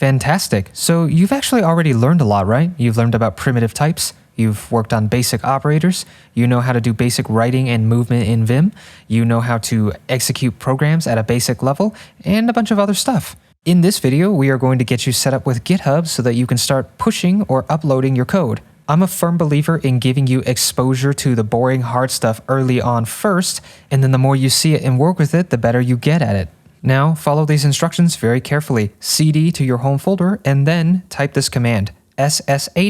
Fantastic. So you've actually already learned a lot, right? You've learned about primitive types. You've worked on basic operators. You know how to do basic writing and movement in Vim. You know how to execute programs at a basic level, and a bunch of other stuff. In this video, we are going to get you set up with GitHub so that you can start pushing or uploading your code. I'm a firm believer in giving you exposure to the boring hard stuff early on first, and then the more you see it and work with it, the better you get at it. Now, follow these instructions very carefully. CD to your home folder, and then type this command, ssh-keygen,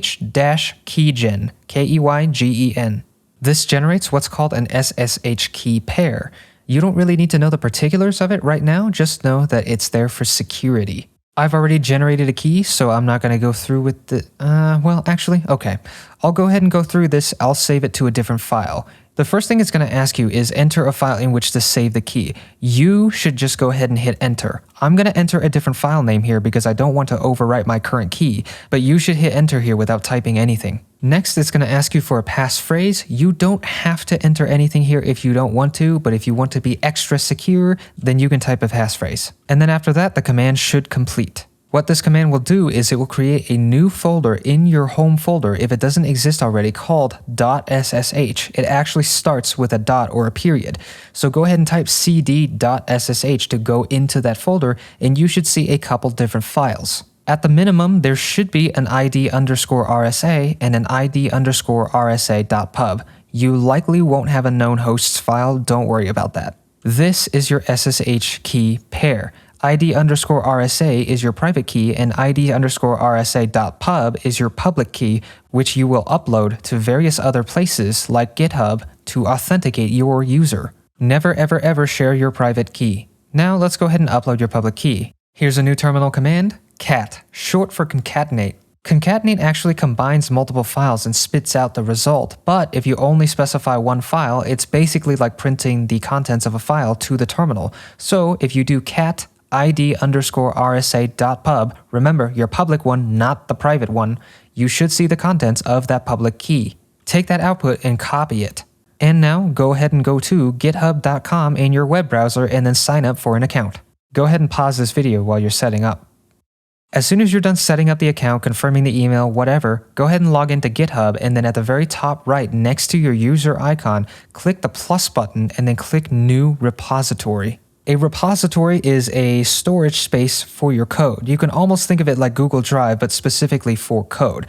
K-E-Y-G-E-N. This generates what's called an SSH key pair. You don't really need to know the particulars of it right now, just know that it's there for security. I've already generated a key, so I'm not going to go through with the... okay. I'll go ahead and go through this. I'll save it to a different file. The first thing it's going to ask you is enter a file in which to save the key. You should just go ahead and hit enter. I'm going to enter a different file name here because I don't want to overwrite my current key, but you should hit enter here without typing anything. Next, it's going to ask you for a passphrase. You don't have to enter anything here if you don't want to, but if you want to be extra secure, then you can type a passphrase. And then after that, the command should complete. What this command will do is it will create a new folder in your home folder if it doesn't exist already called .ssh. It actually starts with a dot or a period. So go ahead and type cd.ssh to go into that folder, and you should see a couple different files. At the minimum, there should be an id_rsa and an id_rsa.pub. You likely won't have a known hosts file, don't worry about that. This is your SSH key pair. id_rsa is your private key, and id_rsa.pub is your public key, which you will upload to various other places like GitHub to authenticate your user. Never ever ever share your private key. Now let's go ahead and upload your public key. Here's a new terminal command, cat, short for concatenate. Concatenate actually combines multiple files and spits out the result, but if you only specify one file, it's basically like printing the contents of a file to the terminal. So if you do cat id_rsa.pub, remember your public one, not the private one, you should see the contents of that public key. Take that output and copy it. And now go ahead and go to github.com in your web browser and then sign up for an account. Go ahead and pause this video while you're setting up. As soon as you're done setting up the account, confirming the email, whatever, go ahead and log into GitHub, and then at the very top right next to your user icon, click the plus button and then click New Repository. A repository is a storage space for your code. You can almost think of it like Google Drive, but specifically for code.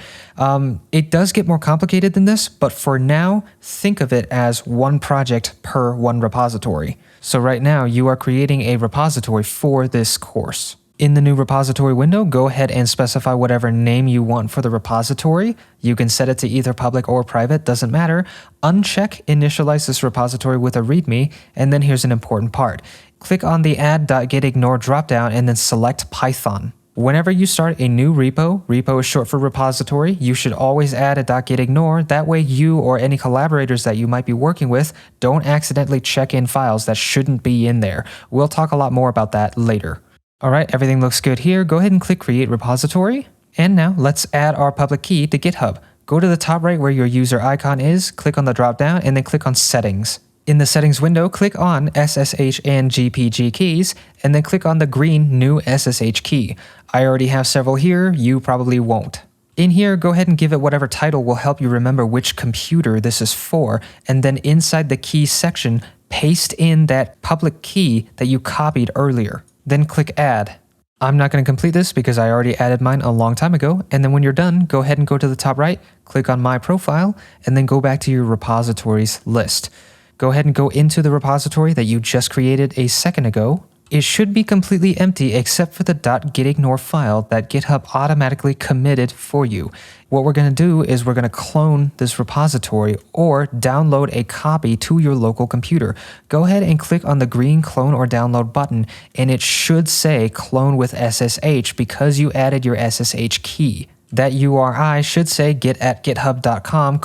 It does get more complicated than this, but for now, think of it as one project per one repository. So right now, you are creating a repository for this course. In the new repository window, go ahead and specify whatever name you want for the repository. You can set it to either public or private, doesn't matter. Uncheck initialize this repository with a README, and then here's an important part. Click on the add.gitignore dropdown and then select Python. Whenever you start a new repo is short for repository, you should always add a .gitignore. That way you or any collaborators that you might be working with don't accidentally check in files that shouldn't be in there. We'll talk a lot more about that later. Alright, everything looks good here. Go ahead and click Create Repository. And now let's add our public key to GitHub. Go to the top right where your user icon is, click on the drop down, and then click on Settings. In the Settings window, click on SSH and GPG keys, and then click on the green New SSH key. I already have several here, you probably won't. In here, go ahead and give it whatever title will help you remember which computer this is for, and then inside the keys section, paste in that public key that you copied earlier. Then click Add. I'm not going to complete this because I already added mine a long time ago, and then when you're done, go ahead and go to the top right, click on My Profile, and then go back to your repositories list. Go ahead and go into the repository that you just created a second ago. It should be completely empty except for the .gitignore file that GitHub automatically committed for you. What we're going to do is we're going to clone this repository or download a copy to your local computer. Go ahead and click on the green clone or download button, and it should say clone with SSH because you added your SSH key. That URI should say git@github.com :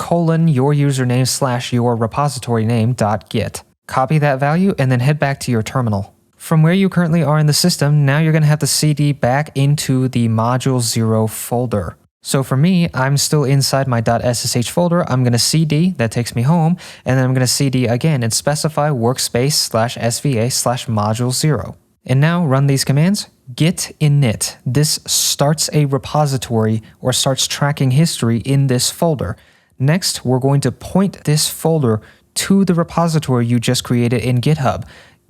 your username / your repository name .git. Copy that value and then head back to your terminal. From where you currently are in the system, now you're going to have to CD back into the module 0 folder. So for me, I'm still inside my .ssh folder. I'm going to CD, that takes me home, and then I'm going to CD again and specify workspace /sva/module0. And now run these commands, git init. This starts a repository or starts tracking history in this folder. Next, we're going to point this folder to the repository you just created in GitHub.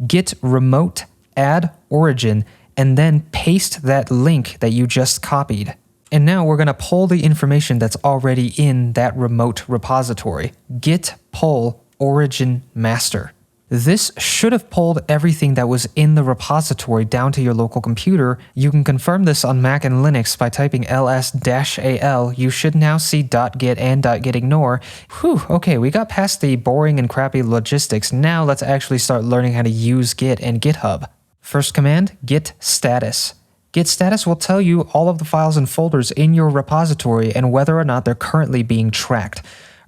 Git remote add origin, and then paste that link that you just copied. And now we're going to pull the information that's already in that remote repository. Git pull origin master. This should have pulled everything that was in the repository down to your local computer. You can confirm this on Mac and Linux by typing ls-al. You should now see .git and .gitignore. Whew, okay, we got past the boring and crappy logistics. Now let's actually start learning how to use Git and GitHub. First command, git status. Git status will tell you all of the files and folders in your repository and whether or not they're currently being tracked.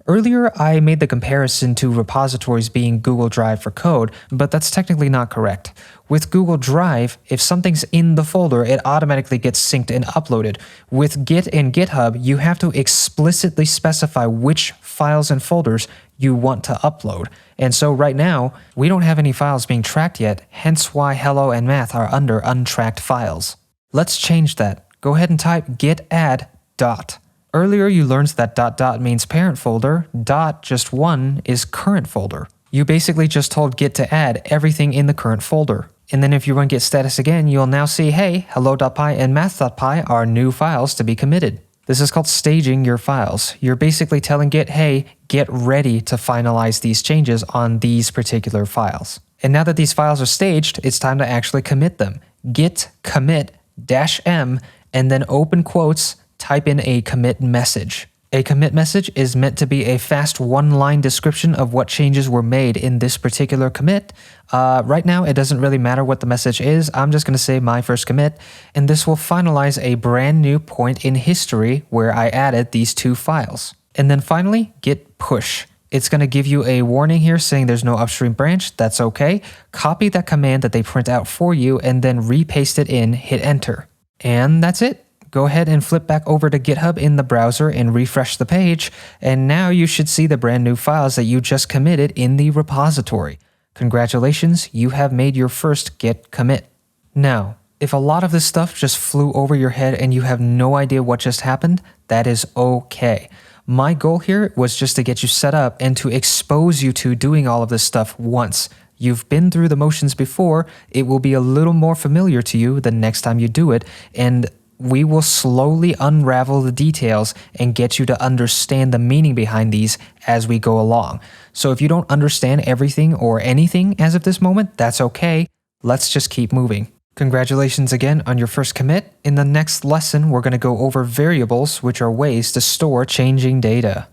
Earlier, I made the comparison to repositories being Google Drive for code, but that's technically not correct. With Google Drive, if something's in the folder, it automatically gets synced and uploaded. With Git and GitHub, you have to explicitly specify which files and folders you want to upload. And so right now, we don't have any files being tracked yet, hence why hello and math are under untracked files. Let's change that. Go ahead and type git add dot. Earlier you learned that ... means parent folder, just one is current folder. You basically just told Git to add everything in the current folder. And then if you run git status again, you'll now see, hey, hello.py and math.py are new files to be committed. This is called staging your files. You're basically telling Git, hey, get ready to finalize these changes on these particular files. And now that these files are staged, it's time to actually commit them. Git commit -m and then open quotes, type in a commit message. A commit message is meant to be a fast one-line description of what changes were made in this particular commit. Right now, it doesn't really matter what the message is. I'm just going to say my first commit, and this will finalize a brand new point in history where I added these two files. And then finally, git push. It's going to give you a warning here saying there's no upstream branch. That's okay. Copy that command that they print out for you and then repaste it in, hit enter. And that's it. Go ahead and flip back over to GitHub in the browser and refresh the page, and now you should see the brand new files that you just committed in the repository. Congratulations, you have made your first Git commit. Now, if a lot of this stuff just flew over your head and you have no idea what just happened, that is okay. My goal here was just to get you set up and to expose you to doing all of this stuff once. You've been through the motions before, it will be a little more familiar to you the next time you do it, and we will slowly unravel the details and get you to understand the meaning behind these as we go along. So if you don't understand everything or anything as of this moment, that's okay. Let's just keep moving. Congratulations again on your first commit. In the next lesson, we're going to go over variables, which are ways to store changing data.